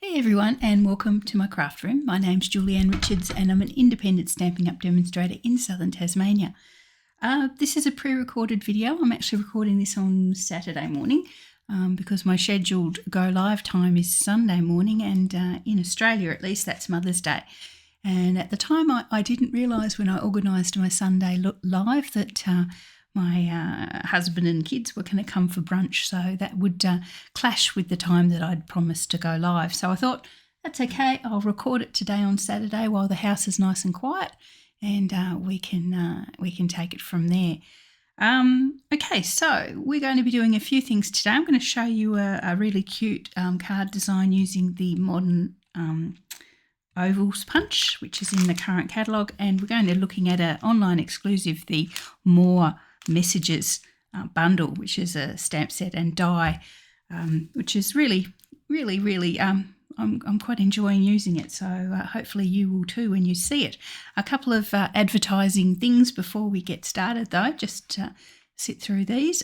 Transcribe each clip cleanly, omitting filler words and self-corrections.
Hey everyone, and welcome to my craft room. My name's Julianne Richards and I'm an independent Stampin' Up! Demonstrator in southern Tasmania. This is a pre-recorded video. I'm actually recording this on Saturday morning because my scheduled go live time is Sunday morning, and in Australia at least that's Mother's Day. And at the time I didn't realise when I organised my Sunday live that my husband and kids were going to come for brunch, so that would clash with the time that I'd promised to go live. So I thought, that's okay, I'll record it today on Saturday while the house is nice and quiet, and we can take it from there. Okay, so we're going to be doing a few things today. I'm going to show you a really cute card design using the modern ovals punch, which is in the current catalogue, and we're going to be looking at an online exclusive, the More Messages bundle, which is a stamp set and die, which is really I'm quite enjoying using it, so hopefully you will too when you see it. A couple of advertising things before we get started though, just sit through these.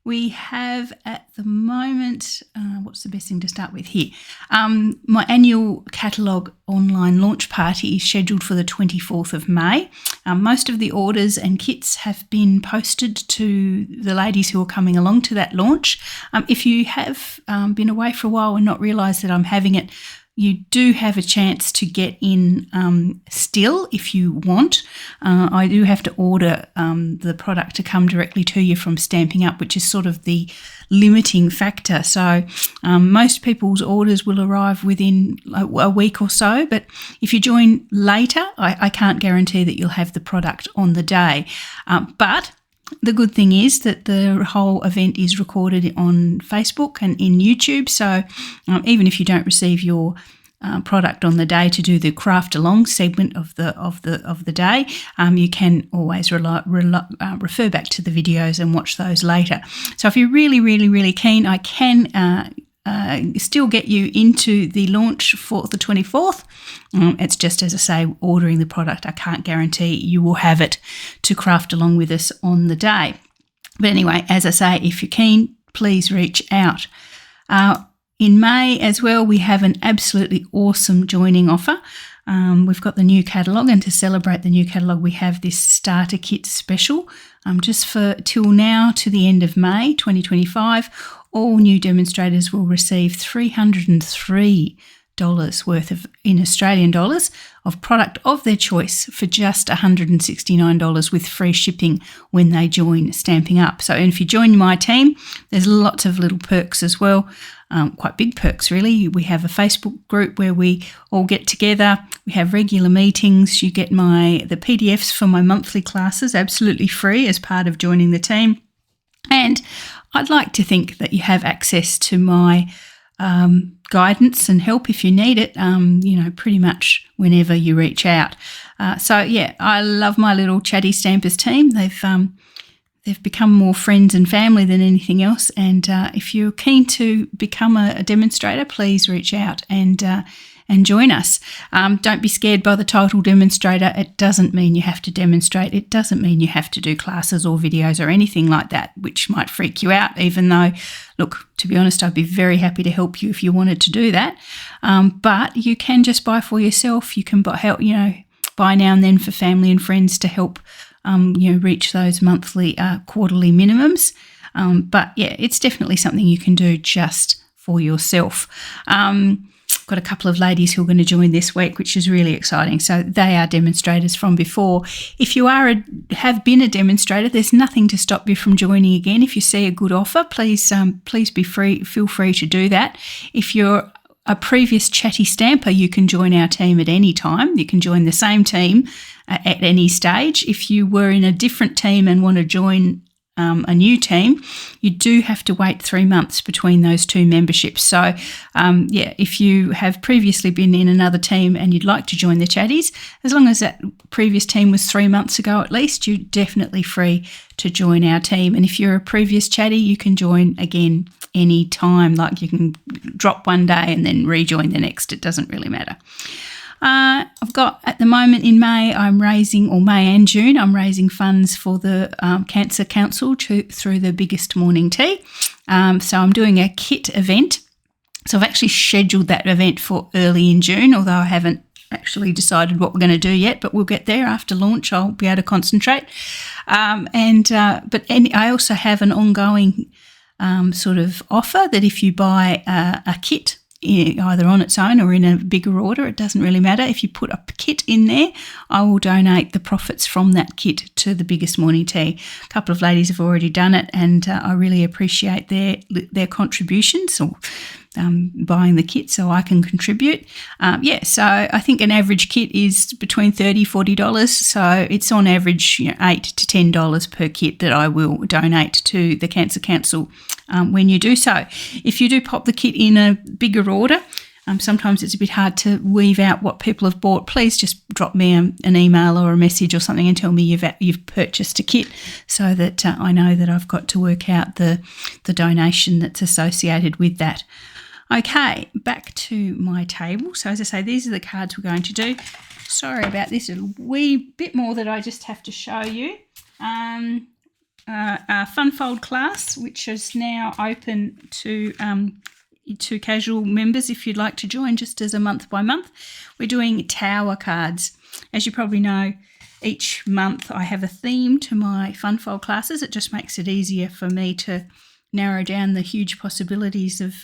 We have at the moment, what's the best thing to start with here? My annual catalogue online launch party is scheduled for the 24th of May. Most of the orders and kits have been posted to the ladies who are coming along to that launch. If you have been away for a while and not realised that I'm having it, you do have a chance to get in still if you want. I do have to order the product to come directly to you from Stampin' Up!, which is sort of the limiting factor. So most people's orders will arrive within a week or so, but if you join later, I can't guarantee that you'll have the product on the day. But the good thing is that the whole event is recorded on Facebook and in YouTube, so even if you don't receive your product on the day to do the craft along segment of the day, you can always refer back to the videos and watch those later. So if you're really keen, I can still get you into the launch for the 24th. It's just, as I say, ordering the product. I can't guarantee you will have it to craft along with us on the day. But anyway, as I say, if you're keen, please reach out. In May as well, we have an absolutely awesome joining offer. We've got the new catalogue, and to celebrate the new catalogue, we have this starter kit special. Just for till now to the end of May 2025, all new demonstrators will receive $303 worth of, in Australian dollars, of product of their choice for just $169 with free shipping when they join Stampin' Up! So, and if you join my team, there's lots of little perks as well, quite big perks really. We have a Facebook group where we all get together. We have regular meetings. You get the PDFs for my monthly classes absolutely free as part of joining the team. And I'd like to think that you have access to my guidance and help if you need it, pretty much whenever you reach out. So yeah, I love my little chatty stampers team. They've become more friends and family than anything else. And if you're keen to become a demonstrator, please reach out and join us. Don't be scared by the title demonstrator. It doesn't mean you have to demonstrate. It doesn't mean you have to do classes or videos or anything like that, which might freak you out, even though, look, to be honest, I'd be very happy to help you if you wanted to do that. But you can just buy for yourself. You can buy now and then for family and friends to help reach those monthly, quarterly minimums. But yeah, it's definitely something you can do just for yourself. Got a couple of ladies who are going to join this week, which is really exciting. So they are demonstrators from before. If you have been a demonstrator, there's nothing to stop you from joining again. If you see a good offer, please feel free to do that. If you're a previous chatty stamper, you can join our team at any time. You can join the same team at any stage. If you were in a different team and want to join a new team, you do have to wait 3 months between those two memberships. So if you have previously been in another team and you'd like to join the chatties, as long as that previous team was 3 months ago at least, you're definitely free to join our team. And if you're a previous chatty, you can join again any time. Like, you can drop one day and then rejoin the next. It doesn't really matter. I've got, at the moment in May, May and June, I'm raising funds for the Cancer Council through the Biggest Morning Tea. So I'm doing a kit event So I've actually scheduled that event for early in June, although I haven't actually decided what we're going to do yet, but we'll get there after launch. I'll be able to concentrate. But I also have an ongoing sort of offer that if you buy a kit, either on its own or in a bigger order, it doesn't really matter. If you put a kit in there, I will donate the profits from that kit to the Biggest Morning Tea. A couple of ladies have already done it, and I really appreciate their contributions or buying the kit so I can contribute. So I think an average kit is between $30-$40. So it's on average $8 to $10 per kit that I will donate to the Cancer Council when you do so. If you do pop the kit in a bigger order, sometimes it's a bit hard to weave out what people have bought. Please just drop me an email or a message or something and tell me you've purchased a kit so that I know that I've got to work out the donation that's associated with that. Okay, back to my table. So as I say, these are the cards we're going to do. Sorry about this, a wee bit more that I just have to show you. Our Fun Fold class, which is now open to casual members if you'd like to join just as a month by month. We're doing tower cards. As you probably know, each month I have a theme to my Fun Fold classes. It just makes it easier for me to narrow down the huge possibilities of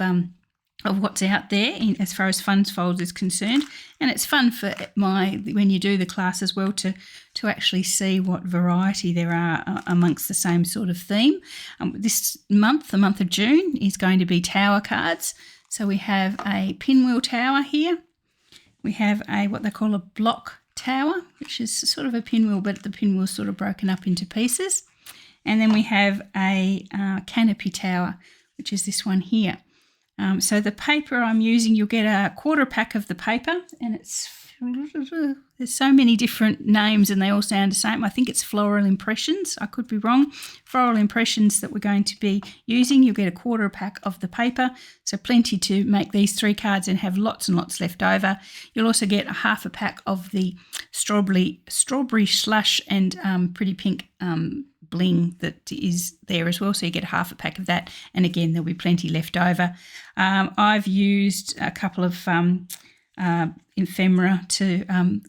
what's out there as far as Fun Fold is concerned. And it's fun for when you do the class as well to actually see what variety there are amongst the same sort of theme. This month, the month of June, is going to be tower cards. So we have a pinwheel tower here. We have what they call a block tower, which is sort of a pinwheel, but the pinwheel's sort of broken up into pieces. And then we have a canopy tower, which is this one here. So the paper I'm using, you'll get a quarter pack of the paper, and there's so many different names and they all sound the same. I think it's Floral Impressions. I could be wrong. Floral Impressions that we're going to be using. You'll get a quarter pack of the paper, so plenty to make these 3 cards and have lots and lots left over. You'll also get a half a pack of the strawberry slush and pretty pink bling that is there as well, so you get half a pack of that, and again there'll be plenty left over. I've used a couple of ephemera to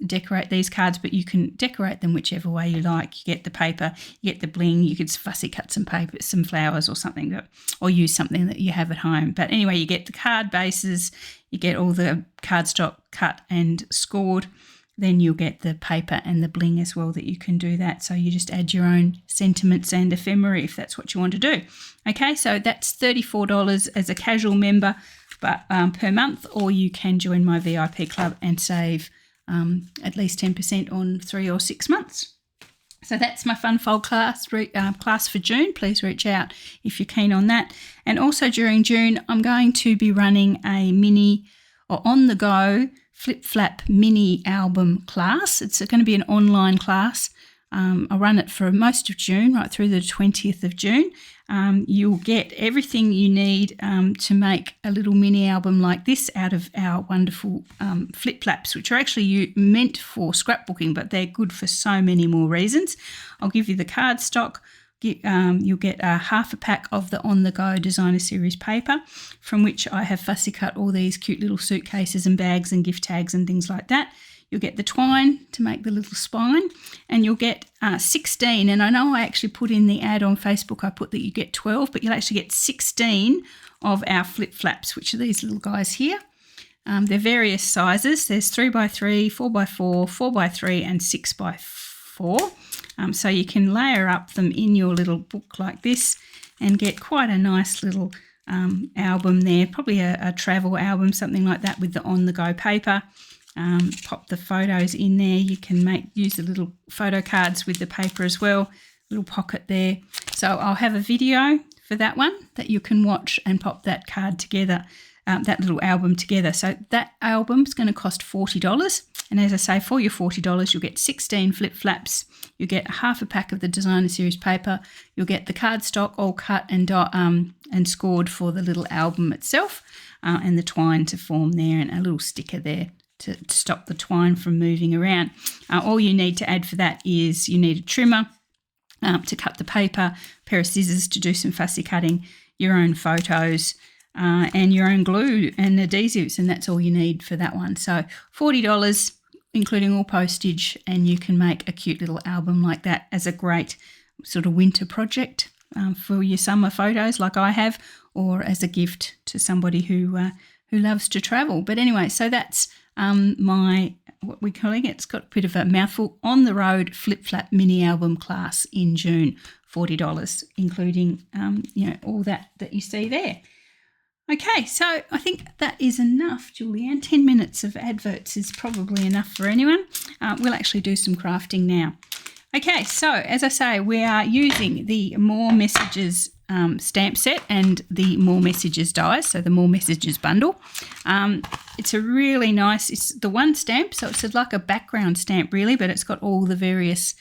decorate these cards, but you can decorate them whichever way you like. You get the paper, you get the bling, you could fussy cut some paper, some flowers or something, or use something that you have at home. But anyway, you get the card bases, you get all the cardstock cut and scored. Then you'll get the paper and the bling as well that you can do that. So you just add your own sentiments and ephemera if that's what you want to do. Okay, so that's $34 as a casual member but per month, or you can join my VIP club and save at least 10% on 3 or 6 months. So that's my Fun Fold class for June. Please reach out if you're keen on that. And also during June, I'm going to be running a mini or on-the-go flip-flap mini album class. It's going to be an online class. I'll run it for most of June, right through the 20th of June. You'll get everything you need to make a little mini album like this out of our wonderful flip-flaps, which are actually meant for scrapbooking, but they're good for so many more reasons. I'll give you the cardstock. You'll get half a pack of the on-the-go designer series paper, from which I have fussy cut all these cute little suitcases and bags and gift tags and things like that. You'll get the twine to make the little spine, and you'll get 16, and I know I actually put in the ad on Facebook, I put that you get 12, but you'll actually get 16 of our flip-flaps, which are these little guys here. They're various sizes. There's 3x3, 4x4, 4x3 and 6x4. So you can layer up them in your little book like this and get quite a nice little album there, probably a travel album, something like that, with the on-the-go paper. Pop the photos in there. You can use the little photo cards with the paper as well, little pocket there. So I'll have a video for that one that you can watch and pop that card together, that little album together. So that album's going to cost $40. And as I say, for your $40, you'll get 16 flip-flaps. You'll get half a pack of the designer series paper. You'll get the cardstock all cut and scored for the little album itself, and the twine to form there, and a little sticker there to stop the twine from moving around. All you need to add for that is you need a trimmer to cut the paper, a pair of scissors to do some fussy cutting, your own photos, and your own glue and adhesives, and that's all you need for that one. So $40, including all postage, and you can make a cute little album like that as a great sort of winter project for your summer photos like I have, or as a gift to somebody who loves to travel. But anyway, so that's my, what we're calling it, it's got a bit of a mouthful, On the Road Flip Flap Mini Album class in June, $40, including all that you see there. Okay, so I think that is enough, Julianne. 10 minutes of adverts is probably enough for anyone. We'll actually do some crafting now. Okay, so as I say, we are using the More Messages stamp set and the More Messages dies, so the More Messages bundle. It's a really nice, it's the one stamp, so it's like a background stamp really, but it's got all the various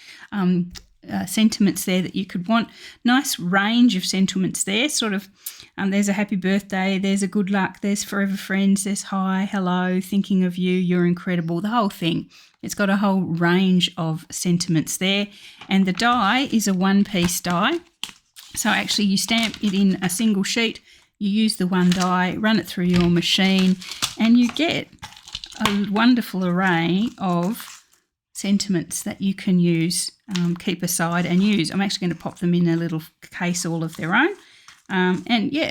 sentiments there that you could want. Nice range of sentiments there, sort of. There's a happy birthday, there's a good luck, there's forever friends, there's hi, hello, thinking of you, you're incredible, the whole thing. It's got a whole range of sentiments there. And the die is a one-piece die. So actually you stamp it in a single sheet, you use the one die, run it through your machine, and you get a wonderful array of sentiments that you can use, keep aside and use. I'm actually going to pop them in a little case all of their own.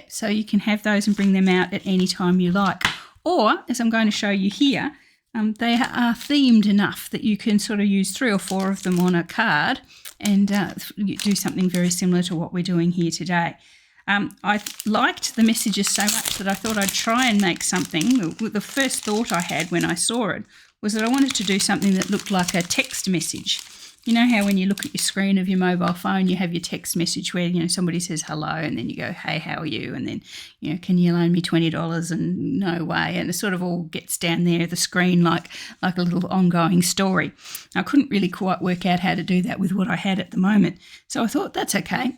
So you can have those and bring them out at any time you like. Or, as I'm going to show you here, they are themed enough that you can sort of use 3 or 4 of them on a card and do something very similar to what we're doing here today. I liked the messages so much that I thought I'd try and make something. The first thought I had when I saw it was that I wanted to do something that looked like a text message. You know how when you look at your screen of your mobile phone, you have your text message where, somebody says hello and then you go, hey, how are you? And then, can you loan me $20? And no way. And it sort of all gets down there, the screen, like a little ongoing story. I couldn't really quite work out how to do that with what I had at the moment. So I thought that's okay.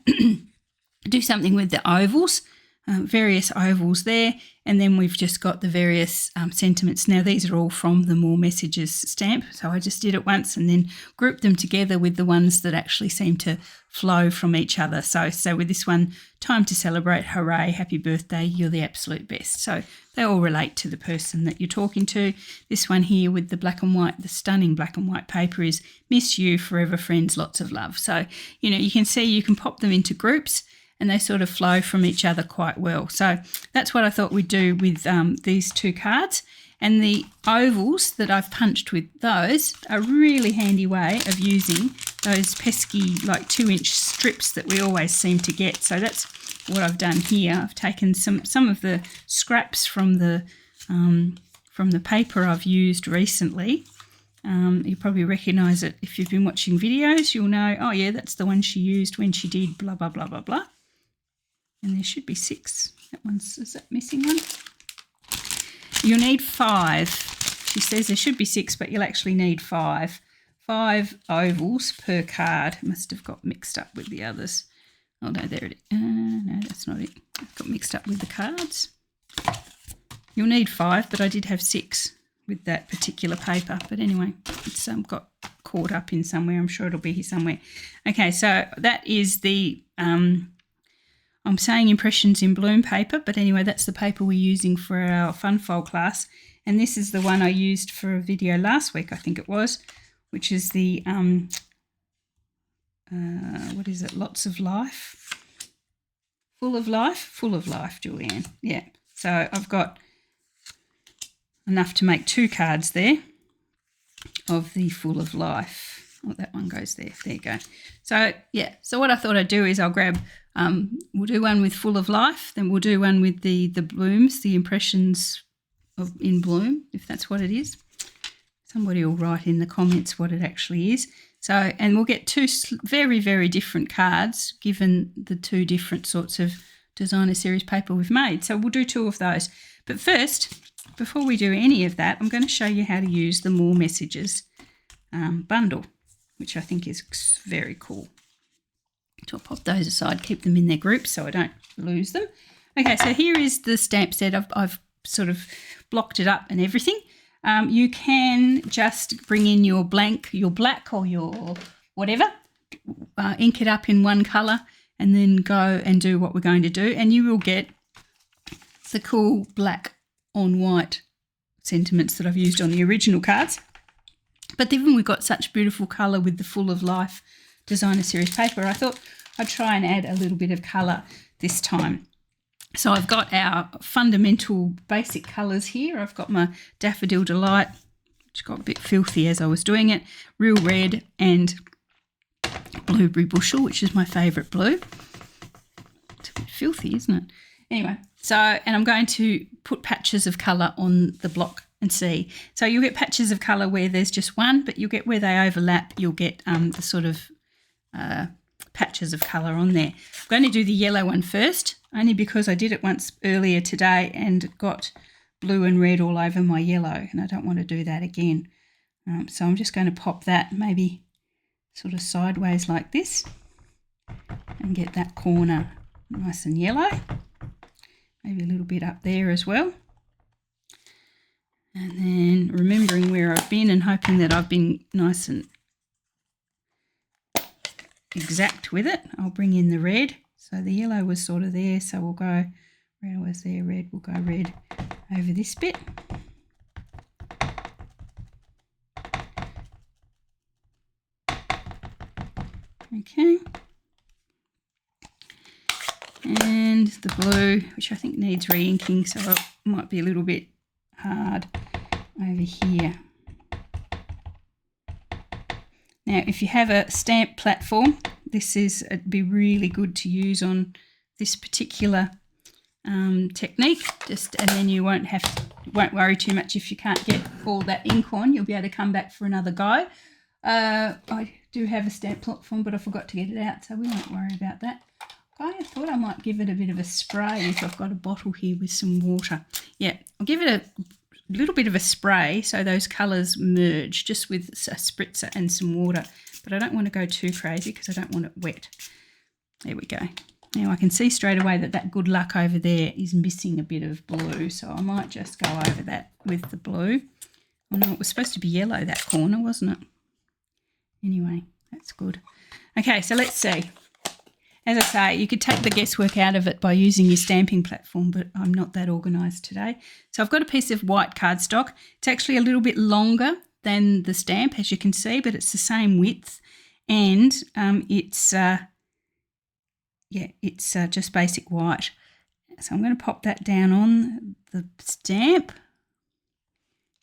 Do something with the ovals, various ovals there. And then we've just got the various sentiments. Now, these are all from the More Messages stamp. So I just did it once and then grouped them together with the ones that actually seem to flow from each other. So with this one, time to celebrate, hooray, happy birthday, you're the absolute best. So they all relate to the person that you're talking to. This one here with the black and white, the stunning black and white paper is miss you, forever friends, lots of love. So, you can see you can pop them into groups and they sort of flow from each other quite well. So that's what I thought we'd do with these 2 cards. And the ovals that I've punched with those are a really handy way of using those pesky 2-inch strips that we always seem to get. So that's what I've done here. I've taken some of the scraps from the paper I've used recently. You probably recognise it if you've been watching videos. You'll know, oh yeah, that's the one she used when she did blah, blah, blah, blah, blah. And there should be 6. Is that missing one? You'll need 5. She says there should be 6, but you'll actually need 5. 5 ovals per card. Must have got mixed up with the others. Oh, no, there it is. No, that's not it. I've got mixed up with the cards. You'll need 5, but I did have 6 with that particular paper. But anyway, it's got caught up in somewhere. I'm sure it'll be here somewhere. Okay, so that is the... I'm saying Impressions in Bloom paper, but anyway, that's the paper we're using for our Fun Fold class. And this is the one I used for a video last week, I think it was, which is the, what is it, Lots of Life? Full of Life? Full of Life, Julianne. Yeah, so I've got enough to make 2 cards there of the Full of Life. Oh, that one goes there. There you go. So, yeah, so what I thought I'd do is I'll grab, we'll do one with Full of Life, then we'll do one with the blooms, the Impressions in Bloom, if that's what it is. Somebody will write in the comments what it actually is. So, and we'll get 2 very, very different cards given the 2 different sorts of designer series paper we've made. So we'll do 2 of those. But first, before we do any of that, I'm going to show you how to use the More Messages bundle, which I think is very cool. So I'll pop those aside, keep them in their groups so I don't lose them. Okay, so here is the stamp set. I've sort of blocked it up and everything. You can just bring in your black or your whatever, ink it up in one colour and then go and do what we're going to do. And you will get It's the cool black on white sentiments that I've used on the original cards. But then we've got such beautiful colour with the Full of Life Designer Series paper. I thought I'd try and add a little bit of colour this time. So I've got our fundamental basic colours here. I've got my Daffodil Delight, which got a bit filthy as I was doing it, Real Red and Blueberry Bushel, which is my favourite blue. It's a bit filthy, isn't it? Anyway, and I'm going to put patches of colour on the block and see. So you'll get patches of colour where there's just one, but you'll get where they overlap, you'll get the sort of patches of colour on there. I'm going to do the yellow one first, only because I did it once earlier today and got blue and red all over my yellow, and I don't want to do that again. So I'm just going to pop that maybe sort of sideways like this and get that corner nice and yellow. Maybe a little bit up there as well. And then remembering where I've been and hoping that I've been nice and exact with it, I'll bring in the red. So the yellow was sort of there, so we'll go, red was there, red, we'll go red over this bit. Okay. And the blue, which I think needs re-inking, so it might be a little bit hard over here. Now, if you have a stamp platform, it'd be really good to use on this particular technique. And then you won't worry too much if you can't get all that ink on. You'll be able to come back for another go. I do have a stamp platform, but I forgot to get it out, so we won't worry about that. I thought I might give it a bit of a spray if I've got a bottle here with some water. Yeah, I'll give it a little bit of a spray so those colours merge, just with a spritzer and some water. But I don't want to go too crazy because I don't want it wet. There we go. Now I can see straight away that Good Luck over there is missing a bit of blue, so I might just go over that with the blue. Oh no, it was supposed to be yellow, that corner, wasn't it? Anyway, that's good. Okay, so let's see. As I say, you could take the guesswork out of it by using your stamping platform, but I'm not that organised today. So I've got a piece of white cardstock. It's actually a little bit longer than the stamp, as you can see, but it's the same width, and it's just basic white. So I'm going to pop that down on the stamp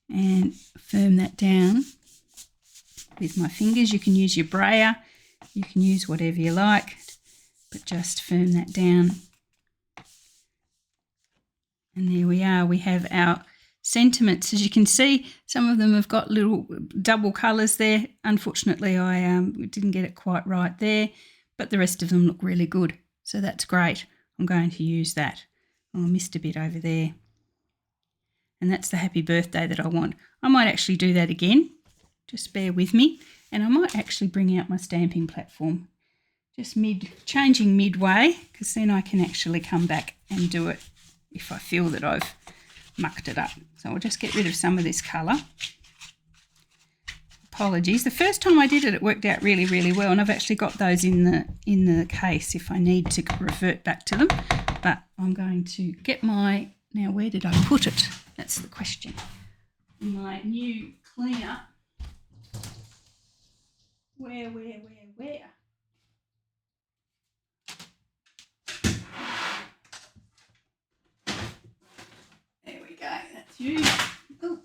and firm that down with my fingers. You can use your brayer, you can use whatever you like, but just firm that down. And there we are. We have our sentiments. As you can see, some of them have got little double colours there. Unfortunately, I didn't get it quite right there, but the rest of them look really good. So that's great. I'm going to use that. Oh, I missed a bit over there. And that's the happy birthday that I want. I might actually do that again. Just bear with me. And I might actually bring out my stamping platform. Just changing midway, because then I can actually come back and do it if I feel that I've mucked it up. So I'll just get rid of some of this colour. Apologies. The first time I did it, it worked out really, really well, and I've actually got those in the case if I need to revert back to them. But I'm going to get my, now where did I put it? That's the question. My new cleaner. Where? There we go, that's you. Ooh.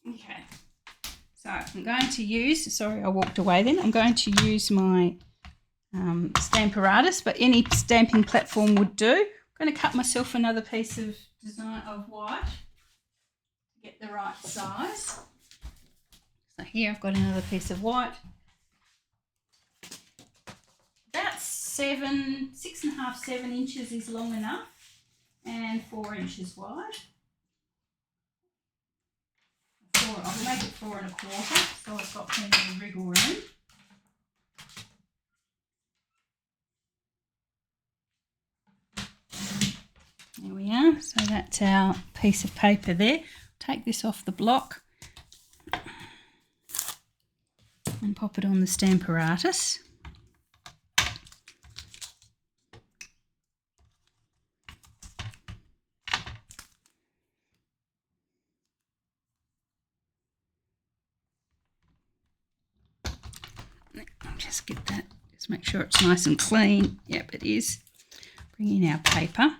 Okay, so I'm going to use, sorry I walked away then, I'm going to use my Stamparatus, but any stamping platform would do. I'm going to cut myself another piece of design of white to get the right size. So here I've got another piece of white. About 6.5, 7 inches is long enough, and 4 inches wide. I'll make it 4 1/4, so I've got plenty of wriggle room. There we are, so that's our piece of paper there. Take this off the block and pop it on the Stamparatus. just get that, just make sure it's nice and clean. Yep, it is. Bring in our paper.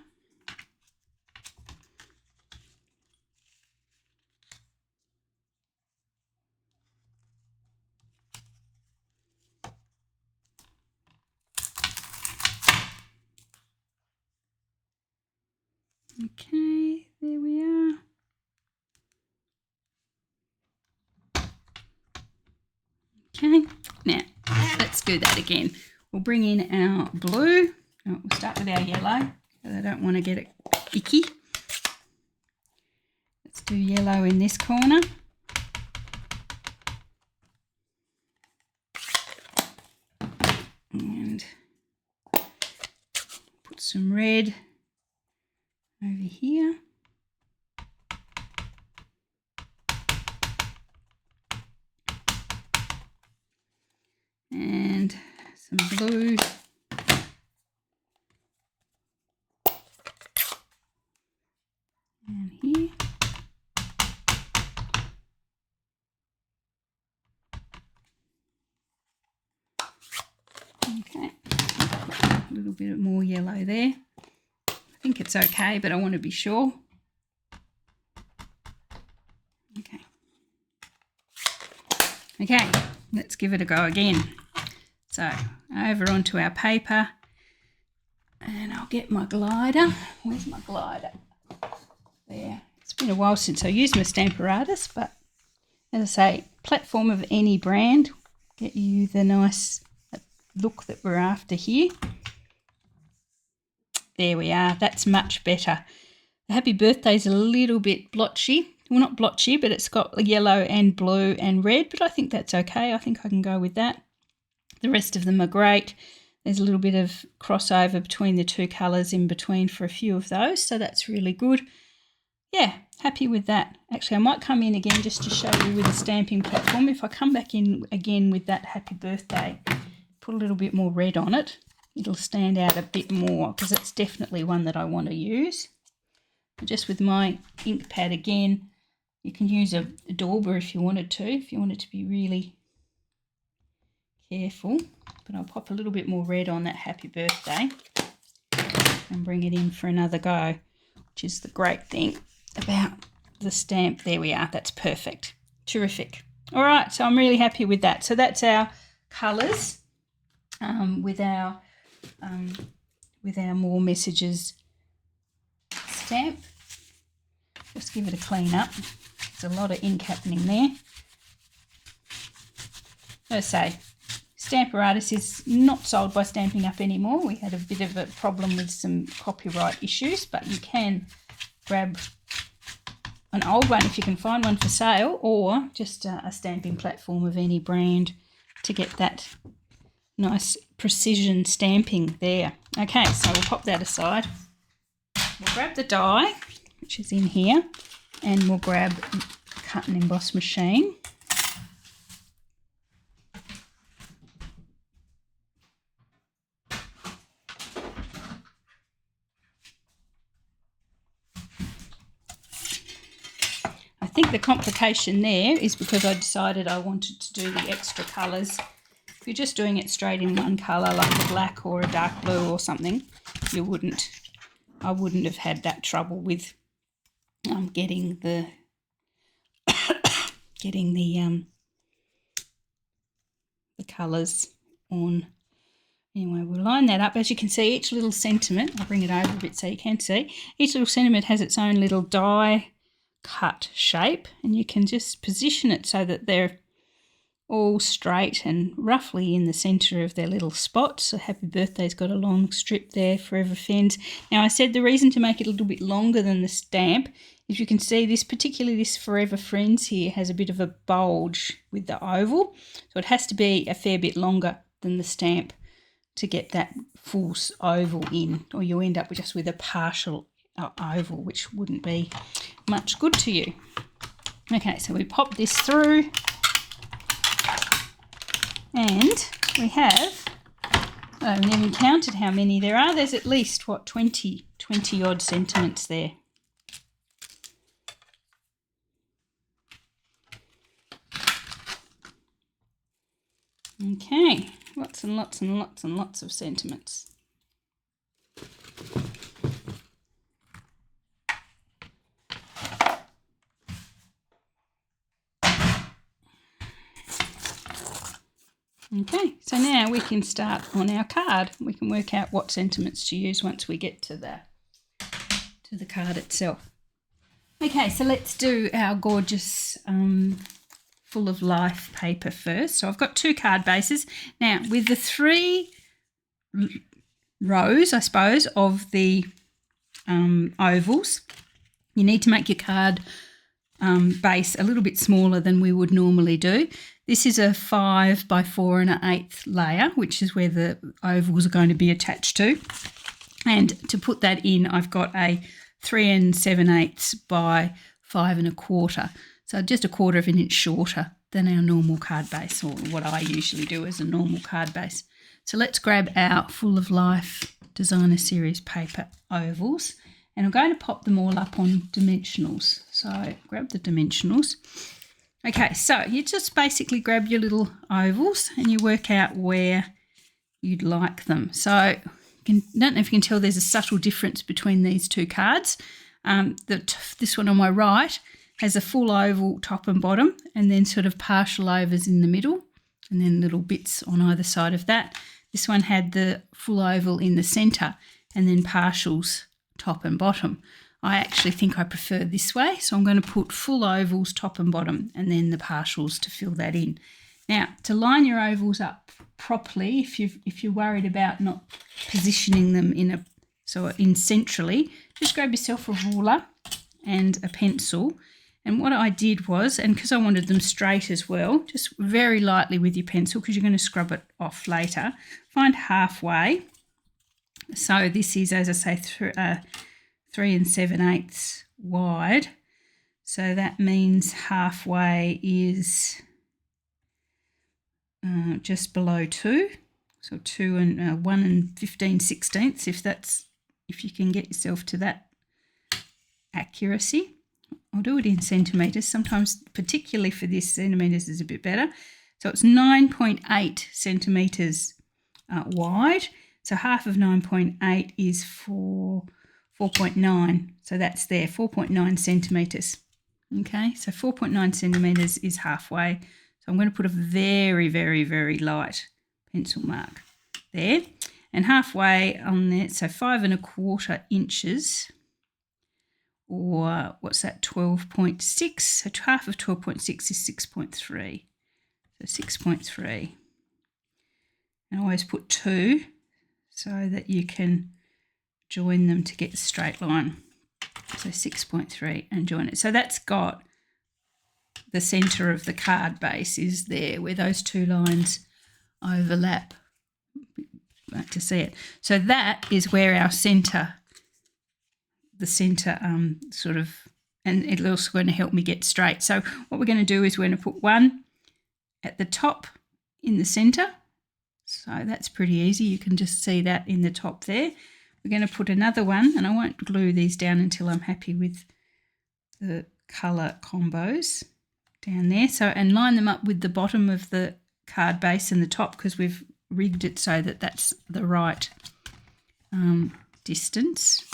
Okay, there we are. Okay, now let's do that again. We'll bring in our blue. Oh, we'll start with our yellow, because I don't want to get it icky. Let's do yellow in this corner. And put some red over here. And some blue. And here. Okay, a little bit more yellow there. I think it's okay, but I want to be sure. Okay. Okay, let's give it a go again. So over onto our paper, and I'll get my glider. Where's my glider? There. It's been a while since I used my Stamparatus, but as I say, platform of any brand, get you the nice look that we're after here. There we are. That's much better. The Happy Birthday is a little bit blotchy. Well, not blotchy, but it's got yellow and blue and red, but I think that's okay. I think I can go with that. The rest of them are great. There's a little bit of crossover between the two colours in between for a few of those, so that's really good. Yeah, happy with that. Actually, I might come in again just to show you with the stamping platform. If I come back in again with that Happy Birthday, put a little bit more red on it, it'll stand out a bit more, because it's definitely one that I want to use. But just with my ink pad again, you can use a dauber if you wanted to, if you wanted to be really careful. But I'll pop a little bit more red on that Happy Birthday and bring it in for another go, which is the great thing about the stamp. There we are. That's perfect. Terrific. All right, so I'm really happy with that. So that's our colours with our More Messages stamp. Just give it a clean up. There's a lot of ink happening there. As I say, Stamparatus is not sold by Stampin' Up anymore. We had a bit of a problem with some copyright issues, but you can grab an old one if you can find one for sale, or just a stamping platform of any brand to get that nice precision stamping there. Okay, so we'll pop that aside. We'll grab the die, which is in here, and we'll grab a cut and emboss machine. I think the complication there is because I decided I wanted to do the extra colours. If you're just doing it straight in one colour, like a black or a dark blue or something, I wouldn't have had that trouble with getting the colours on. Anyway, we'll line that up. As you can see, each little sentiment, I'll bring it over a bit so you can see, each little sentiment has its own little die cut shape, and you can just position it so that they're all straight and roughly in the centre of their little spots. So Happy Birthday's got a long strip there, Forever Fens. Now I said the reason to make it a little bit longer than the stamp is you can see this, particularly this Forever Friends here, has a bit of a bulge with the oval. So it has to be a fair bit longer than the stamp to get that full oval in, or you end up just with a partial oval, which wouldn't be much good to you. Okay, so we pop this through, and we have, I haven't even counted how many there are. There's at least, what, 20 odd sentiments there. Okay, well, lots and lots and lots and lots of sentiments. Okay, so now we can start on our card. We can work out what sentiments to use once we get to the card itself. Okay, so let's do our gorgeous full of life paper first. So I've got 2 card bases. Now with the 3 rows, I suppose, of the ovals, you need to make your card base a little bit smaller than we would normally do. This is a 5 by 4 1/8 layer, which is where the ovals are going to be attached to. And to put that in, I've got a 3 7/8 by 5 1/4. So just a 1/4 of an inch shorter than our normal card base, or what I usually do as a normal card base. So let's grab our Full of Life Designer Series paper ovals, and I'm going to pop them all up on dimensionals. So grab the dimensionals. Okay, so you just basically grab your little ovals and you work out where you'd like them. So I don't know if you can tell there's a subtle difference between these 2 cards. This one on my right has a full oval top and bottom, and then sort of partial overs in the middle, and then little bits on either side of that. This one had the full oval in the centre, and then partials top and bottom. I actually think I prefer this way, so I'm going to put full ovals top and bottom, and then the partials to fill that in. Now, to line your ovals up properly, if you're worried about not positioning them in centrally, just grab yourself a ruler and a pencil. And what I did was, and because I wanted them straight as well, just very lightly with your pencil, because you're going to scrub it off later, find halfway. So this is, as I say, 3 7/8 wide. So that means halfway is just below 2. So 2 and 1 15/16, if you can get yourself to that accuracy. I'll do it in centimetres. Sometimes, particularly for this, centimetres is a bit better. So it's 9.8 centimetres wide. So half of 9.8 is 4.9. So that's there, 4.9 centimetres. Okay, so 4.9 centimetres is halfway. So I'm going to put a very, very, very light pencil mark there. And halfway on there, so 5 1/4 inches, or what's that, 12.6. So half of 12.6 is 6.3. So 6.3. And I always put 2 so that you can join them to get a straight line. So 6.3 and join it. So that's got the centre of the card base is there where those 2 lines overlap. Like to see it. So that is where our centre, the centre sort of, and it's also going to help me get straight. So what we're going to do is we're going to put one at the top in the centre. So that's pretty easy. You can just see that in the top there. We're going to put another one, and I won't glue these down until I'm happy with the colour combos down there. So, and line them up with the bottom of the card base and the top, because we've rigged it so that that's the right distance.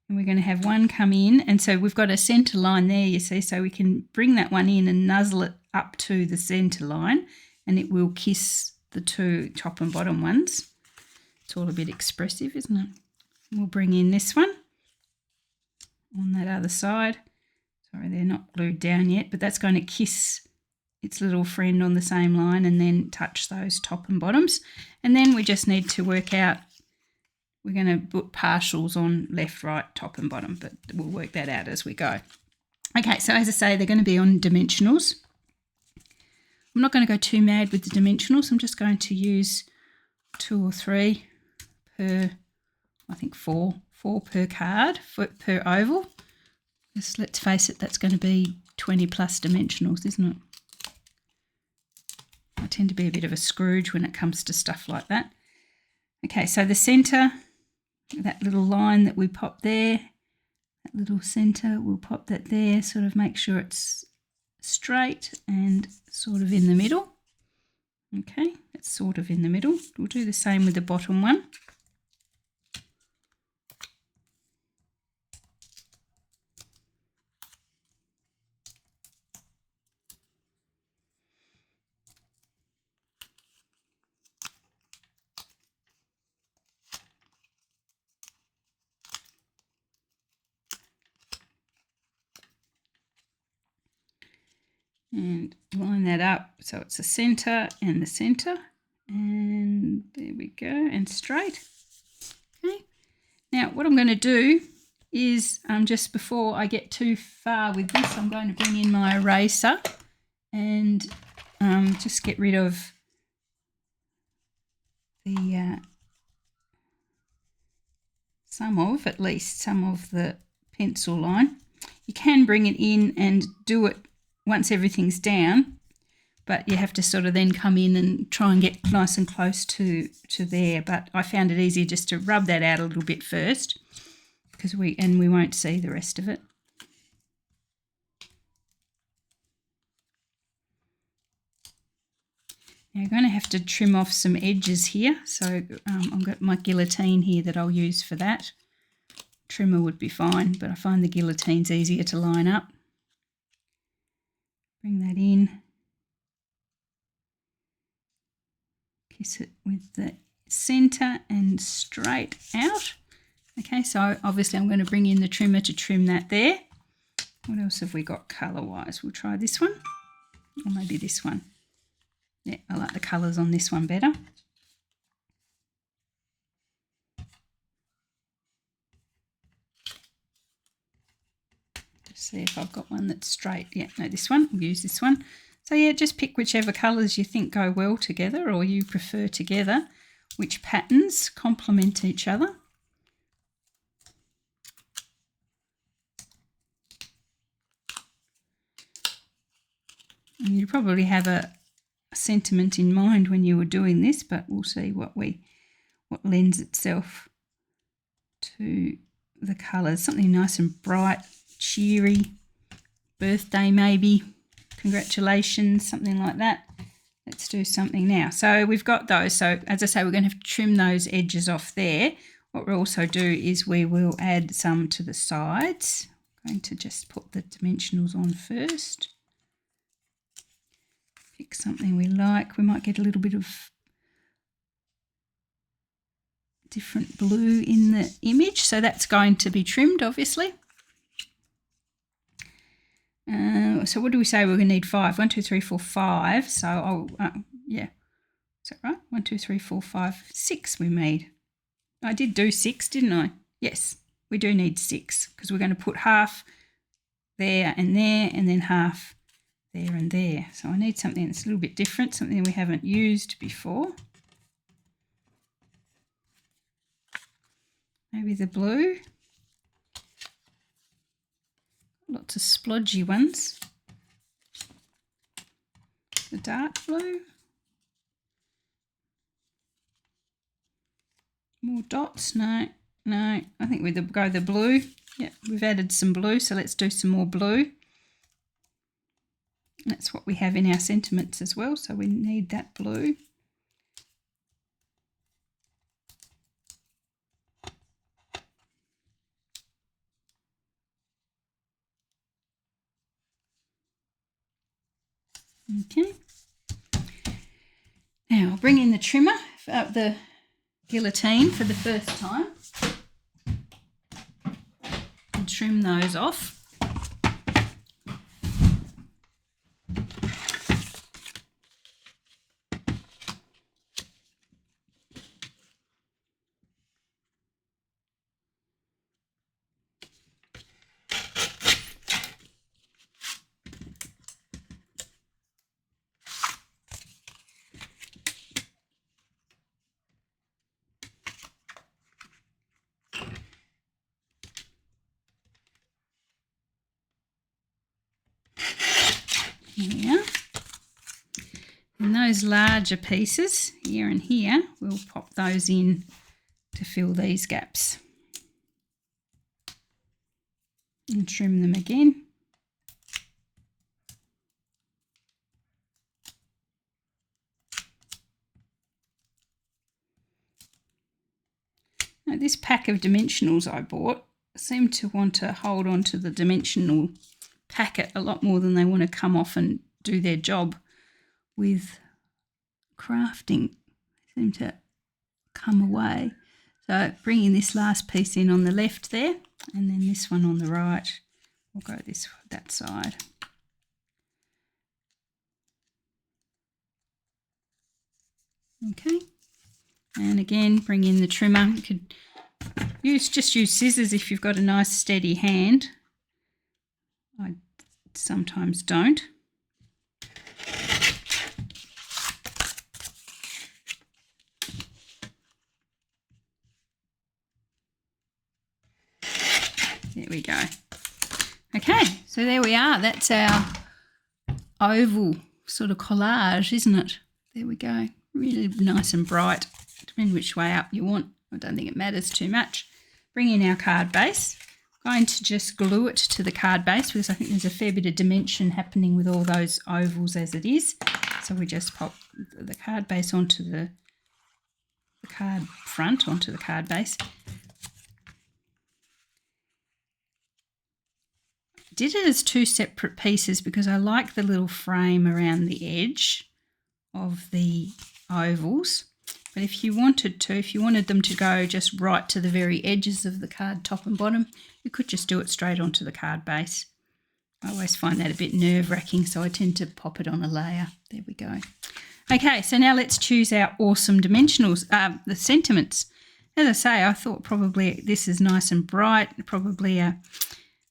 And we're going to have one come in, and so we've got a centre line there, you see, so we can bring that one in and nuzzle it up to the centre line, and it will kiss the 2 top and bottom ones. It's all a bit expressive, isn't it? And we'll bring in this one on that other side. Sorry, they're not glued down yet, but that's going to kiss its little friend on the same line and then touch those top and bottoms. And then we just need to work out, we're going to put partials on left, right, top and bottom, but we'll work that out as we go. Okay, so as I say, they're going to be on dimensionals. I'm not going to go too mad with the dimensionals. I'm just going to use 2 or 3 per, I think 4 per card, per oval. Just let's face it, that's going to be 20 plus dimensionals, isn't it? I tend to be a bit of a Scrooge when it comes to stuff like that. Okay, so the centre, that little line that we pop there, that little centre, we'll pop that there, sort of make sure it's straight and sort of in the middle. Okay, it's sort of in the middle. We'll do the same with the bottom one. And line that up so it's the centre and the centre. And there we go, and straight. Okay. Now what I'm going to do is just before I get too far with this, I'm going to bring in my eraser and just get rid of the some of the pencil line. You can bring it in and do it once everything's down, but you have to sort of then come in and try and get nice and close to there. But I found it easier just to rub that out a little bit first, because we won't see the rest of it. Now I'm going to have to trim off some edges here, so I've got my guillotine here that I'll use for that. Trimmer would be fine, but I find the guillotine's easier to line up. Bring that in. Kiss it with the centre and straight out. Okay, so obviously I'm going to bring in the trimmer to trim that there. What else have we got colour-wise? We'll try this one, or maybe this one. Yeah, I like the colours on this one better. Just see if I've got one that's straight. Yeah, no, this one. We'll use this one. So yeah, just pick whichever colours you think go well together or you prefer together, which patterns complement each other. And you probably have a sentiment in mind when you were doing this, but we'll see what lends itself to the colours. Something nice and bright, cheery, birthday maybe, congratulations, something like that. Let's do something now. So we've got those. So as I say, we're going to have to trim those edges off there. What we'll also do is we will add some to the sides. I'm going to just put the dimensionals on first. Pick something we like. We might get a little bit of different blue in the image, so that's going to be trimmed, obviously. So what do we say we're going to need? 5. 1, 2, 3, 4, 5. So I'll, yeah, is that right? 1, 2, 3, 4, 5, 6 we made. I did do 6, didn't I? Yes, we do need 6 because we're going to put half there, and then half there and there. So I need something that's a little bit different, something we haven't used before. Maybe the blue. Lots of splodgy ones. The dark blue. More dots? No. I think we'll go the blue. Yeah, we've added some blue, so let's do some more blue. That's what we have in our sentiments as well, so we need that blue. Okay. Now I'll bring in the trimmer, the guillotine for the first time, and trim those off. Here. And those larger pieces here and here, we'll pop those in to fill these gaps. And trim them again. Now, this pack of dimensionals I bought seem to want to hold on to the dimensional packet a lot more than they want to come off and do their job with crafting. They seem to come away. So bringing this last piece in on the left there, and then this one on the right. We'll go that side. Okay, and again bring in the trimmer. You could just use scissors if you've got a nice steady hand. I sometimes don't. There we go. Okay, so there we are. That's our oval sort of collage, isn't it? There we go. Really nice and bright. Depending which way up you want. I don't think it matters too much. Bring in our card base. I'm going to just glue it to the card base because I think there's a fair bit of dimension happening with all those ovals as it is. So we just pop the card base onto the card front, onto the card base. Did it as two separate pieces because I like the little frame around the edge of the ovals. But if you wanted them to go just right to the very edges of the card, top and bottom, you could just do it straight onto the card base. I always find that a bit nerve-wracking, so I tend to pop it on a layer. There we go. Okay, so now let's choose our awesome dimensionals, the sentiments. As I say, I thought probably this is nice and bright, probably a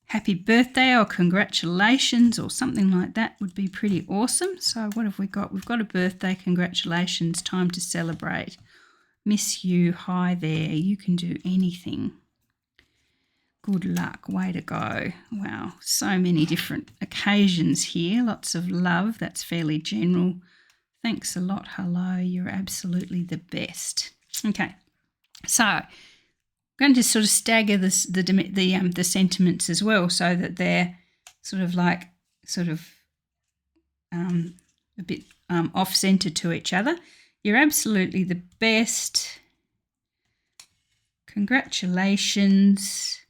happy birthday or congratulations or something like that would be pretty awesome. So what have we got? We've got a birthday, congratulations, time to celebrate, miss you, hi there, you can do anything, good luck, way to go. Wow, so many different occasions here, lots of love, that's fairly general. Thanks a lot, hello, you're absolutely the best. Okay, so I'm going to sort of stagger the sentiments as well so that they're sort of a bit off-centre to each other. You're absolutely the best. Congratulations.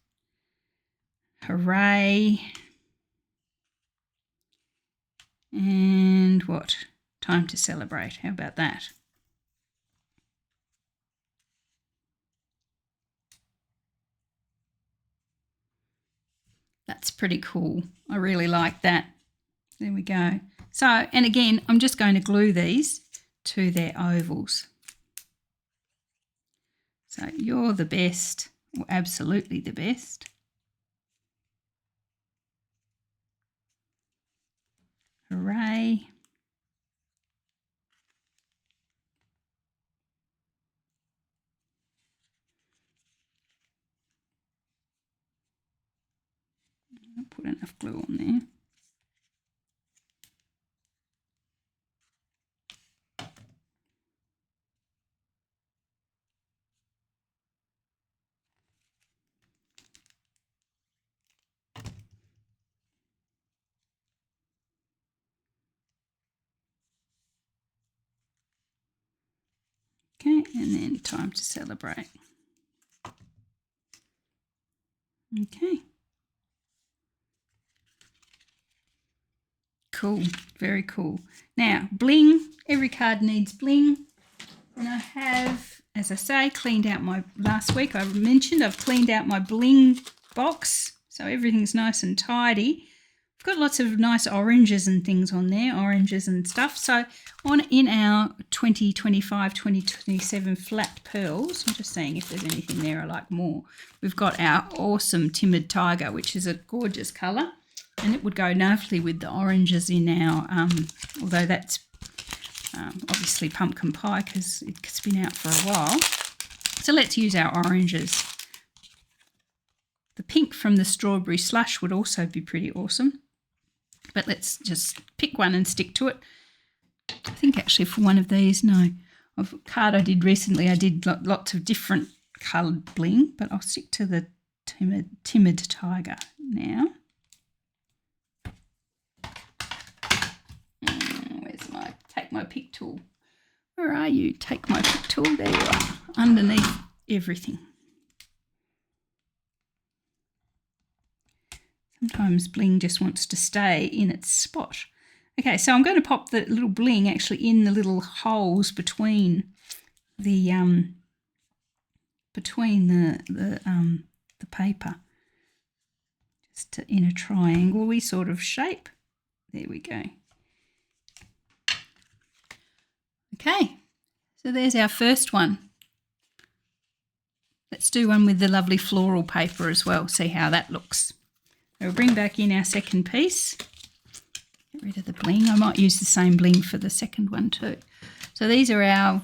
Hooray. And what? Time to celebrate. How about that? That's pretty cool. I really like that. There we go. So, and again, I'm just going to glue these to their ovals. So you're the best, or absolutely the best. Hooray. I'll put enough glue on there. Okay, and then time to celebrate. Okay. Cool, very cool. Now, bling. Every card needs bling. And I have, as I say, cleaned out my, last week I mentioned I've cleaned out my bling box. So everything's nice and tidy. I've got lots of nice oranges and things on there, oranges and stuff. So in our 2025, 2027 flat pearls, I'm just seeing if there's anything there I like more. We've got our awesome Timid Tiger, which is a gorgeous colour. And it would go nicely with the oranges in our, although that's obviously pumpkin pie because it's been out for a while. So let's use our oranges. The pink from the strawberry slush would also be pretty awesome. But let's just pick one and stick to it. I think actually for one of these, no. Of a card I did recently, I did lots of different coloured bling, but I'll stick to the Timid Tiger now. Take my pick tool. Where are you? Take my pick tool. There you are. Underneath everything. Sometimes bling just wants to stay in its spot. Okay, so I'm going to pop the little bling actually in the little holes between the paper, just in a triangle-y sort of shape. There we go. Okay, so there's our first one. Let's do one with the lovely floral paper as well, see how that looks. So we'll bring back in our second piece. Get rid of the bling. I might use the same bling for the second one too. So these are our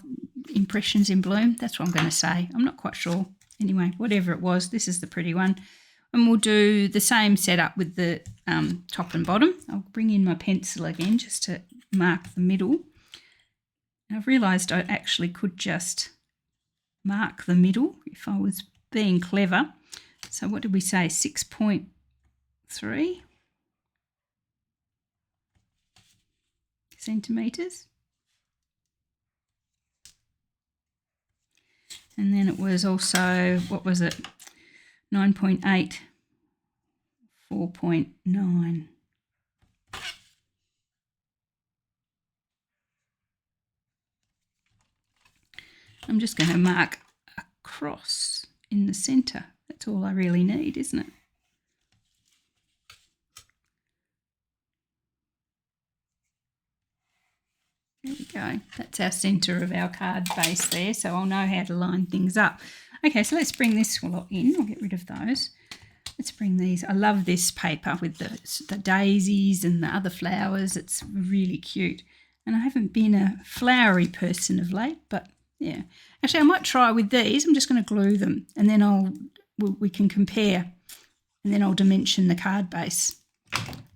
impressions in bloom. That's what I'm going to say. I'm not quite sure. Anyway, whatever it was, this is the pretty one. And we'll do the same setup with the top and bottom. I'll bring in my pencil again just to mark the middle. And I've realised I actually could just mark the middle if I was being clever. So what did we say? 6.3 centimetres. And then it was also, what was it? 9.8, 4.9. I'm just going to mark a cross in the centre. That's all I really need, isn't it? There we go. That's our centre of our card base there, so I'll know how to line things up. Okay, so let's bring this lot in. I'll get rid of those. Let's bring these. I love this paper with the daisies and the other flowers. It's really cute. And I haven't been a flowery person of late, but yeah. Actually, I might try with these. I'm just going to glue them, and then we can compare, and then I'll dimension the card base.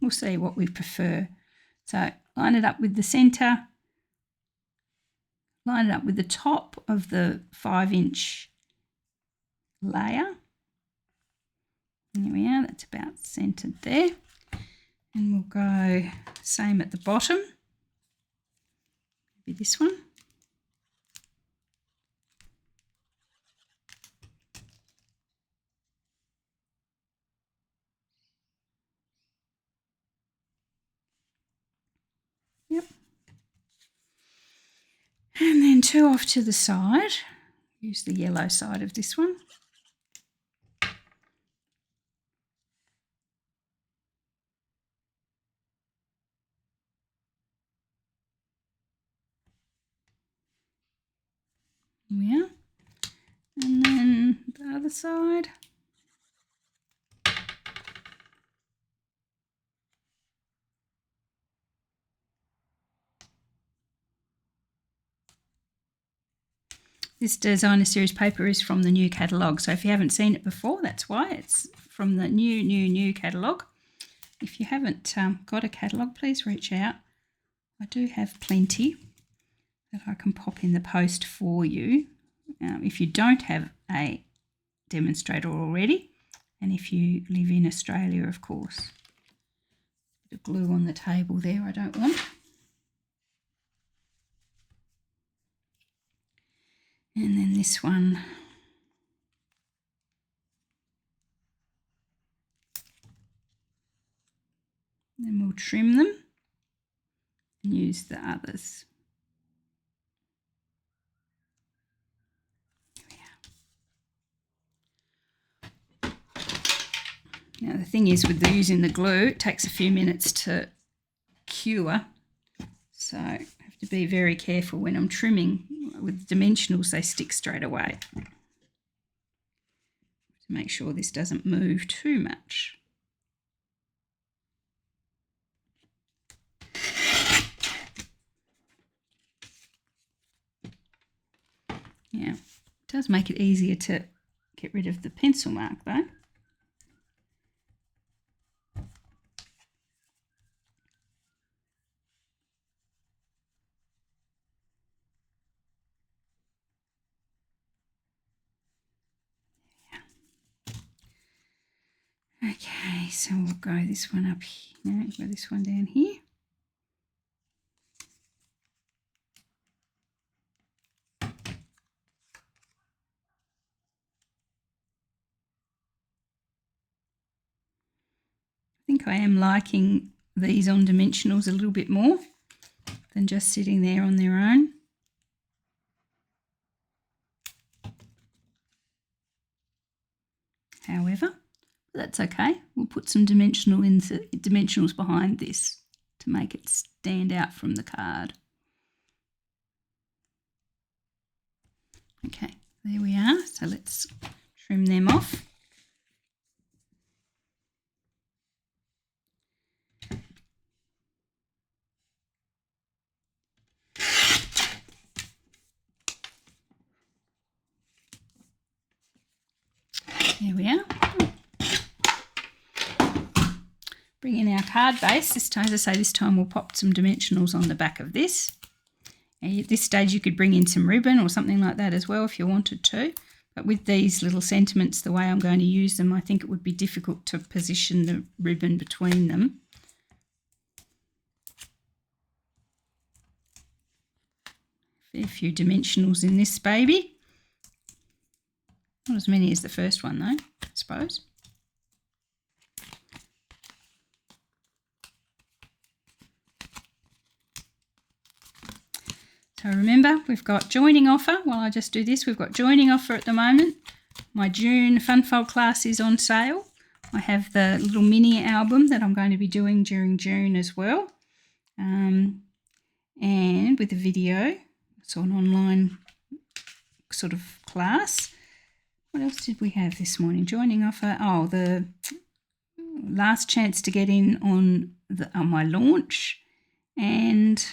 We'll see what we prefer. So line it up with the centre. Line it up with the top of the 5-inch layer. There we are, that's about centred there. And we'll go same at the bottom. Maybe this one. Yep. And then 2 off to the side. Use the yellow side of this one. There we are. And then the other side. This designer series paper is from the new catalogue, so if you haven't seen it before, that's why. It's from the new catalogue. If you haven't got a catalogue, please reach out. I do have plenty that I can pop in the post for you. If you don't have a demonstrator already, and if you live in Australia, of course. The glue on the table there I don't want. And then this one. Then we'll trim them and use the others. Now the thing is with using the glue, it takes a few minutes to cure. So I have to be very careful when I'm trimming. With dimensionals, they stick straight away. To make sure this doesn't move too much. Yeah, it does make it easier to get rid of the pencil mark though. Okay, so we'll go this one up here. No, go this one down here. think I am liking these on dimensionals a little bit more than just sitting there on their own. However, that's okay. We'll put some dimensionals behind this to make it stand out from the card. Okay, there we are. So let's trim them off. There we are. Bring in our card base. This time, as I say, this time we'll pop some dimensionals on the back of this. And at this stage you could bring in some ribbon or something like that as well if you wanted to. But with these little sentiments, the way I'm going to use them, I think it would be difficult to position the ribbon between them. A few dimensionals in this baby. Not as many as the first one though, I suppose. So remember, we've got joining offer. While I just do this, we've got joining offer at the moment. My June Funfold class is on sale. I have the little mini album that I'm going to be doing during June as well. And with a video, so an online sort of class. What else did we have this morning? Joining offer. Oh, the last chance to get in on my launch, and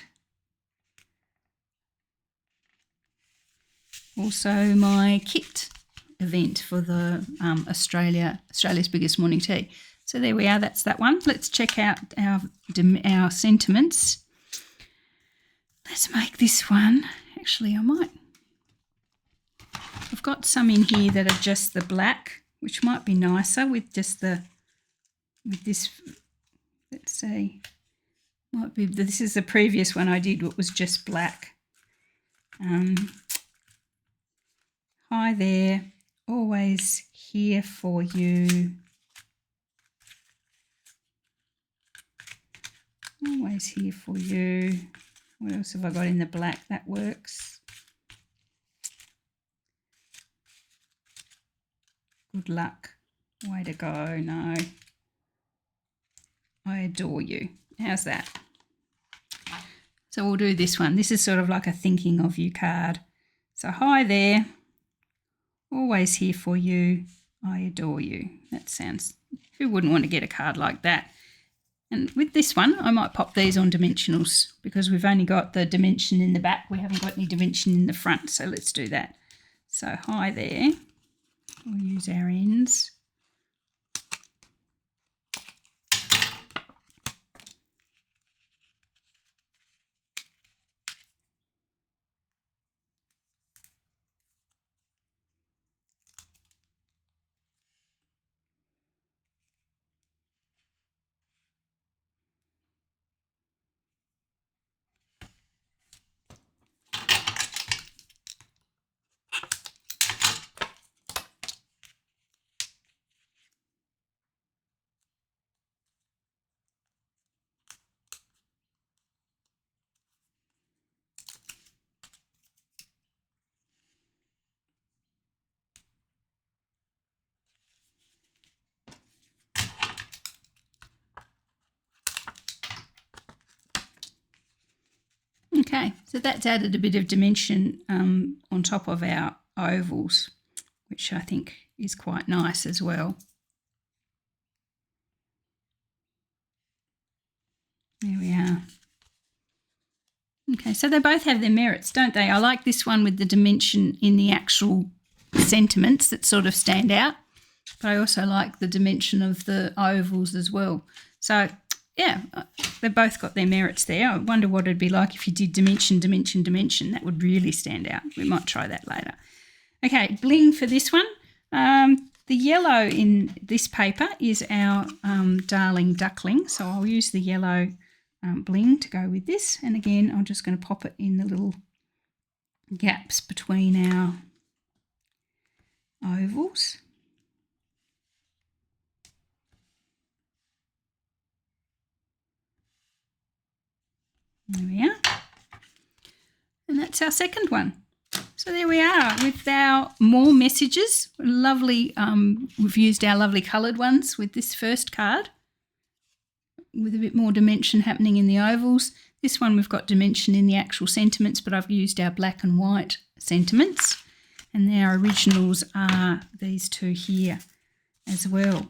also my kit event for the Australia's Biggest Morning Tea. So there we are. That's that one. Let's check out our sentiments. Let's make this one. Actually, I've got some in here that are just the black, which might be nicer with just with this. Let's see. Might be, this is the previous one I did, what was just black. Hi there, always here for you. Always here for you. What else have I got in the black? That works. Good luck. Way to go. No. I adore you. How's that? So we'll do this one. This is sort of like a thinking of you card. So hi there. Always here for you. I adore you. That sounds, who wouldn't want to get a card like that? And with this one, I might pop these on dimensionals because we've only got the dimension in the back. We haven't got any dimension in the front. So let's do that. So hi there. We'll use our ends. Okay, so that's added a bit of dimension on top of our ovals, which I think is quite nice as well. There we are. Okay, so they both have their merits, don't they? I like this one with the dimension in the actual sentiments that sort of stand out, but I also like the dimension of the ovals as well. So yeah, they've both got their merits there. I wonder what it'd be like if you did dimension, dimension, dimension. That would really stand out. We might try that later. Okay, bling for this one. The yellow in this paper is our darling duckling. So I'll use the yellow bling to go with this. And again, I'm just going to pop it in the little gaps between our ovals. There we are. And that's our second one. So there we are with our more messages. Lovely, we've used our lovely coloured ones with this first card with a bit more dimension happening in the ovals. This one we've got dimension in the actual sentiments, but I've used our black and white sentiments. And our originals are these two here as well.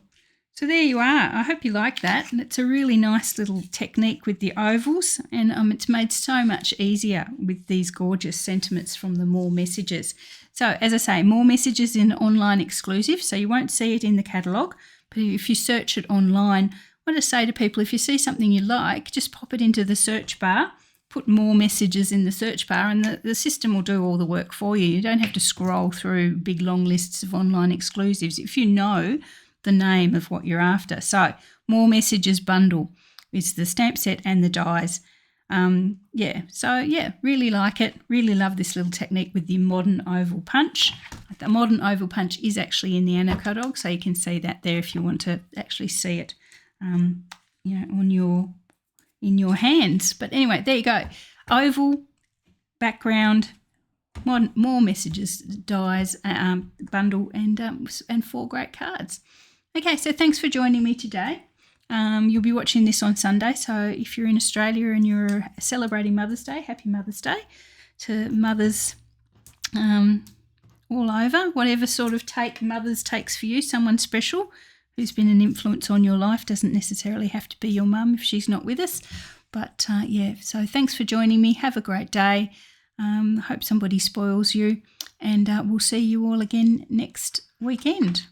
So there you are. I hope you like that. And it's a really nice little technique with the ovals, and it's made so much easier with these gorgeous sentiments from the more messages. So as I say, more messages in online exclusive, so you won't see it in the catalogue, but if you search it online, what I say to people, if you see something you like, just pop it into the search bar, put more messages in the search bar, and the system will do all the work for you. You don't have to scroll through big long lists of online exclusives if you know the name of what you're after. So more messages bundle is the stamp set and the dies. Really like it. Really love this little technique with the modern oval punch. The modern oval punch is actually in the Anno catalogue, so you can see that there if you want to actually see it, in your hands. But anyway, there you go. Oval background, more messages, dies, bundle, and 4 great cards. Okay, so thanks for joining me today. You'll be watching this on Sunday, so if you're in Australia and you're celebrating Mother's Day, happy Mother's Day to mothers all over. Whatever sort of take Mother's takes for you, someone special who's been an influence on your life. Doesn't necessarily have to be your mum if she's not with us. But so thanks for joining me. Have a great day. Hope somebody spoils you, and we'll see you all again next weekend.